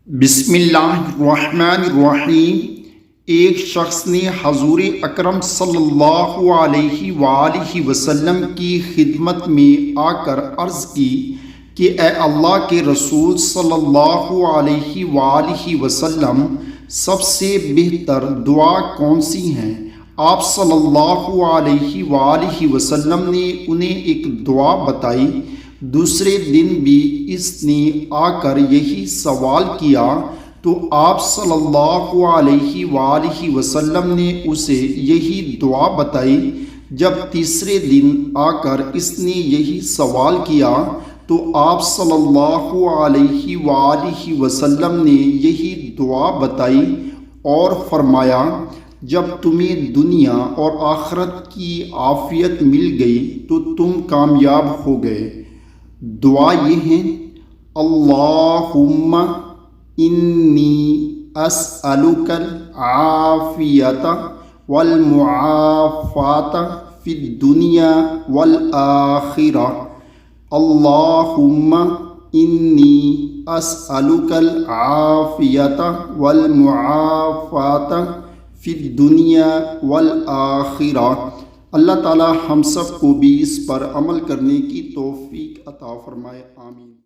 بسم اللہ الرحمن الرحیم۔ ایک شخص نے حضور اکرم صلی اللہ علیہ وآلہ وسلم کی خدمت میں آ کر عرض کی کہ اے اللہ کے رسول صلی اللہ علیہ وآلہ وسلم، سب سے بہتر دعا کون سی ہیں؟ آپ صلی اللہ علیہ وآلہ وسلم نے انہیں ایک دعا بتائی۔ دوسرے دن بھی اس نے آ کر یہی سوال کیا تو آپ صلی اللہ علیہ وآلہ وسلم نے اسے یہی دعا بتائی۔ جب تیسرے دن آ کر اس نے یہی سوال کیا تو آپ صلی اللہ علیہ وآلہ وسلم نے یہی دعا بتائی اور فرمایا، جب تمہیں دنیا اور آخرت کی عافیت مل گئی تو تم کامیاب ہو گئے۔ دعا یہ ہے، اللہم انی اسألک العافیۃ والمعافاۃ فی الدنیا والآخرہ۔ اللہم انی اسألک العافیۃ والمعافاۃ فی الدنیا والآخرہ۔ اللہ تعالی ہم سب کو بھی اس پر عمل کرنے کی توفیق عطا فرمائے، آمین۔